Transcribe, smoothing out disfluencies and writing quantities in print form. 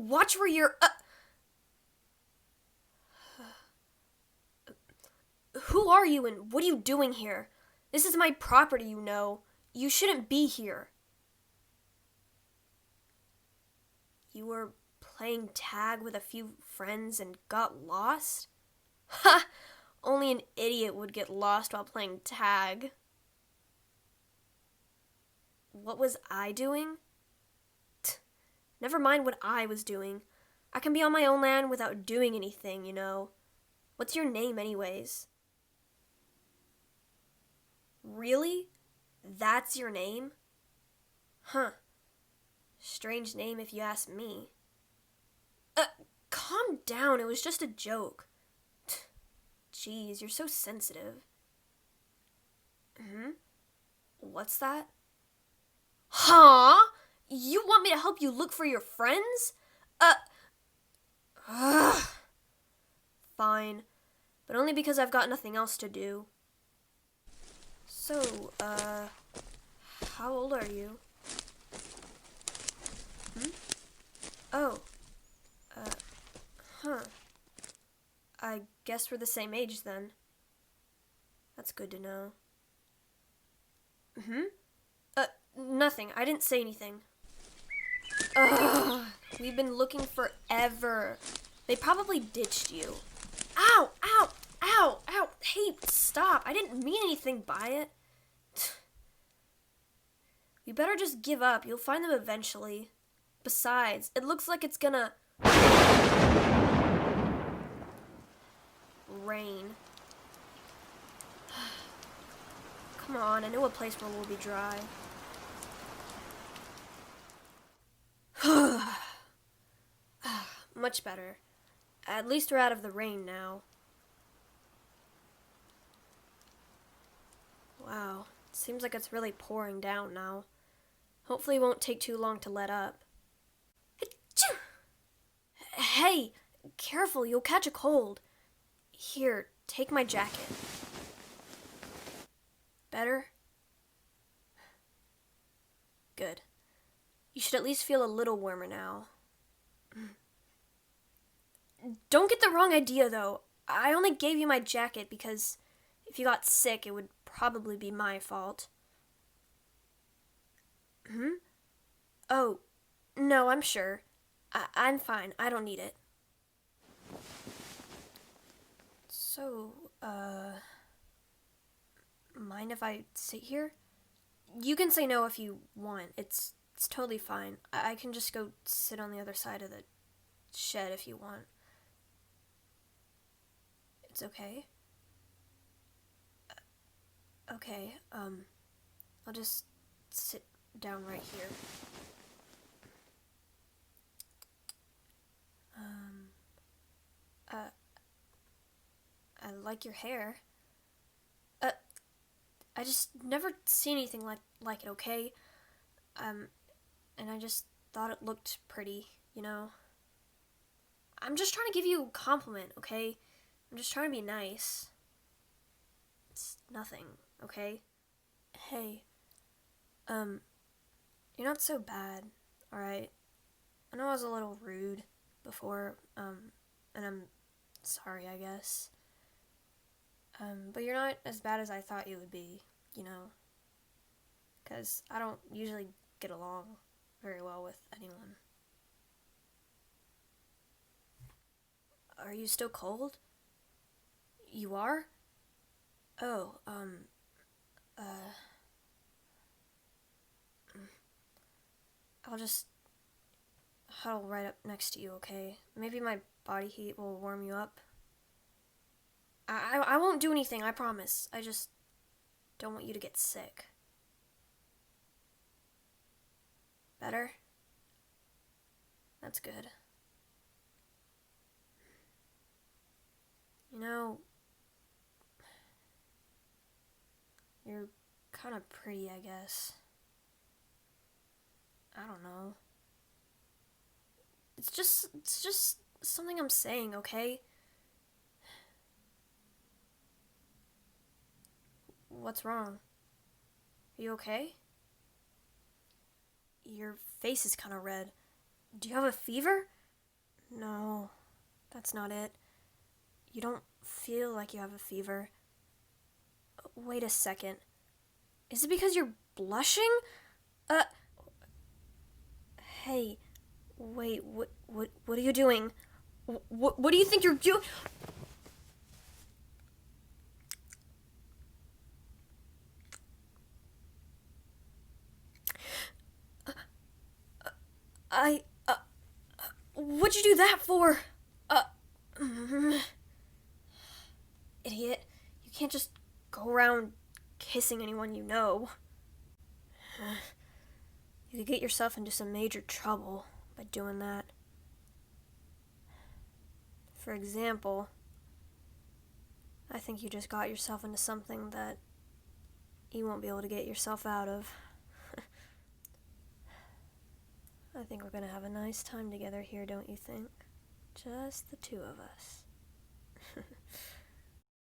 watch where you're... Who are you and what are you doing here? This is my property, you know. You shouldn't be here. You were playing tag with a few friends and got lost? Ha! Only an idiot would get lost while playing tag. What was I doing? Never mind what I was doing. I can be on my own land without doing anything, you know. What's your name anyways? Really? That's your name? Huh. Strange name if you ask me. Calm down, it was just a joke. Jeez, you're so sensitive. What's that? Huh? You want me to help you look for your friends? Fine. But only because I've got nothing else to do. So, how old are you? Oh. I guess we're the same age then. That's good to know. Nothing. I didn't say anything. Ugh. We've been looking forever. They probably ditched you. Ow! Ow! Ow! Ow! Hey, stop! I didn't mean anything by it. You better just give up. You'll find them eventually. Besides, it looks like it's gonna... rain. Come on, I know a place where we'll be dry. Much better. At least we're out of the rain now. Wow, seems like it's really pouring down now. Hopefully it won't take too long to let up. Hey, careful, you'll catch a cold. Here, take my jacket. Better? Good. You should at least feel a little warmer now. Don't get the wrong idea, though. I only gave you my jacket because if you got sick, it would probably be my fault. Oh, no, I'm sure. I'm fine. I don't need it. So, mind if I sit here? You can say no if you want. It's totally fine. I can just go sit on the other side of the shed if you want. It's okay? Okay, I'll just sit down right here. I like your hair. I just never see anything like it, okay? And I just thought it looked pretty, you know? I'm just trying to give you a compliment, okay? I'm just trying to be nice. It's nothing, okay? Hey, you're not so bad, alright? I know I was a little rude before, and I'm sorry, I guess. But you're not as bad as I thought you would be, you know? 'Cause I don't usually get along very well with anyone. Are you still cold? You are? Oh, I'll just huddle right up next to you, okay? Maybe my body heat will warm you up. I won't do anything, I promise. I just don't want you to get sick. Better? That's good. You know, you're kind of pretty, I guess. I don't know. It's just something I'm saying, okay? What's wrong? Are you okay? Your face is kind of red. Do you have a fever? No, that's not it. You don't feel like you have a fever. Wait a second. Is it because you're blushing? Hey, wait, what are you doing? What do you think you're doing? What'd you do that for? Idiot. You can't just go around kissing anyone you know. You could get yourself into some major trouble by doing that. For example, I think you just got yourself into something that you won't be able to get yourself out of. I think we're gonna have a nice time together here, don't you think? Just the two of us.